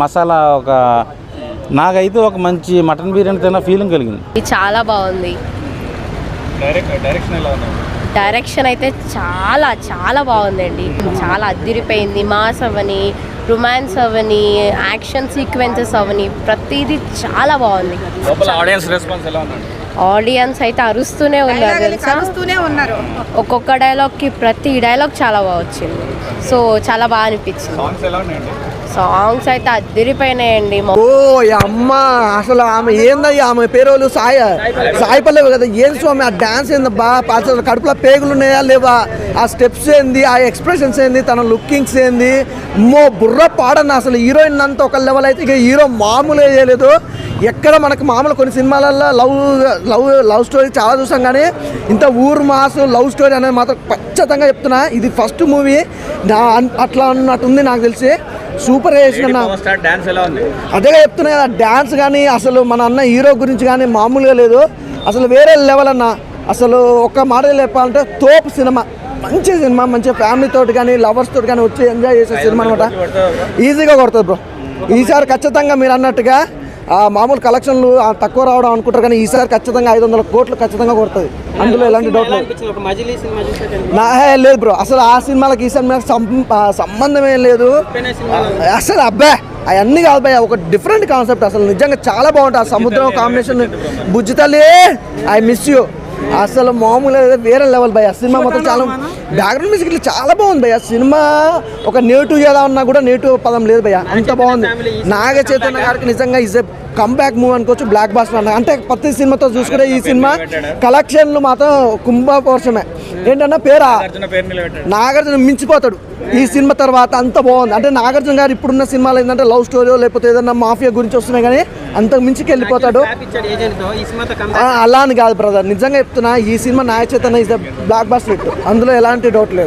మసాలా నాకైతే ఒక మంచి మటన్ బిర్యానీ తిన్న ఫీలింగ్ కలిగింది. చాలా బాగుంది. డైరెక్షన్ అయితే చాలా చాలా బాగుందండి. చాలా అద్దిరిపోయింది. మాస్ అవని, రొమాన్స్ అవని, యాక్షన్ సీక్వెన్సెస్ అవని ప్రతిదీ చాలా బాగుంది. ఆడియన్స్ అయితే అరుస్తూనే ఉన్నారు. ఒక్కొక్క డైలాగ్కి ప్రతి డైలాగ్ చాలా బాగా వచ్చింది. సో చాలా బాగా అనిపించింది. సాంగ్స్ అయితే అద్దరిపోయినాయండి. ఓ అమ్మ, అసలు ఆమె ఏందయ్యా, ఆమె పేరు సాయి పల్లవి కదా. ఏం స్వామి ఆ డాన్స్ ఏందబ్బా, అసలు కడుపులో పేగులు ఉన్నాయా లేవా, ఆ స్టెప్స్ ఏంది, ఆ ఎక్స్ప్రెషన్స్ ఏంది, తన లుకింగ్స్ ఏంది, బుర్ర పాడన్న. అసలు హీరోయిన్ అంతా ఒక లెవెల్ అయితే ఇక హీరో మామూలుగా చేయలేదు. ఎక్కడ మనకు మామూలు కొన్ని సినిమాలలో లవ్ స్టోరీ చాలా చూసాం, కానీ ఇంత ఊరు మాస్ లవ్ స్టోరీ అనేది మాత్రం ఖచ్చితంగా చెప్తున్నా. ఇది ఫస్ట్ మూవీ అట్లా అన్నట్టుంది నాకు తెలిసి. సూపర్ చేసిన అదే చెప్తున్నా కదా. డ్యాన్స్ కానీ అసలు మన అన్న హీరో గురించి కానీ మామూలుగా లేదు. అసలు వేరే లెవెల్ అన్న. అసలు ఒక మాట చెప్పాలంటే తోపు సినిమా, మంచి సినిమా, మంచి ఫ్యామిలీ తోటి కానీ లవర్స్ తోటి కానీ వచ్చి ఎంజాయ్ చేసే సినిమా అనమాట. ఈజీగా కొడుతుంది బ్రో. ఈసారి ఖచ్చితంగా మీరు అన్నట్టుగా మామూలు కలెక్షన్లు తక్కువ రావడం అనుకుంటారు, కానీ ఈసారి ఖచ్చితంగా 500 కోట్లు ఖచ్చితంగా కొడుతుంది. అందులో ఎలాంటి డౌట్ లేదు. లేదు బ్రో, అసలు ఆ సినిమాలకి ఈ సినిమాకి సంబంధం ఏం లేదు అసలు. అబ్బాయి అవన్నీ కాదు భయ్య, ఒక డిఫరెంట్ కాన్సెప్ట్. అసలు నిజంగా చాలా బాగుంటుంది. ఆ సముద్రం కాంబినేషన్, బుజ్జితల్లి ఐ మిస్ యూ, అసలు మామూలు వేరే లెవెల్ భయ్య. సినిమా మొత్తం చాలా బ్యాక్గ్రౌండ్ మ్యూజిక్ చాలా బాగుంది భయ్య. సినిమా ఒక నెగిటివ్ ఏదా ఉన్నా కూడా నెగిటివ్ పదం లేదు భయ్య, అంత బాగుంది. నాగ చైతన్య గారికి నిజంగా ఈజ్ ఏ కంబ్యాక్ మూవీ అనుకోవచ్చు. బ్లాక్ బాస్టర్ అన్న అంటే ప్రతి సినిమాతో చూసుకుంటే ఈ సినిమా కలెక్షన్లు మాత్రం కుంభకోశమే. ఏంటన్నా పేరు నాగార్జున మించిపోతాడు ఈ సినిమా తర్వాత. అంత బాగుంది. అంటే నాగార్జున గారు ఇప్పుడున్న సినిమాలు ఏంటంటే లవ్ స్టోరీ లేకపోతే ఏదన్నా మాఫియా గురించి వస్తున్నాయి, కానీ అంతకు మించికి వెళ్ళిపోతాడు. అలా అని కాదు బ్రదర్, నిజంగా చెప్తున్నా. ఈ cinema Naga Chaitanya is the blockbuster hit, అందులో ఎలాంటి డౌట్ లేదు.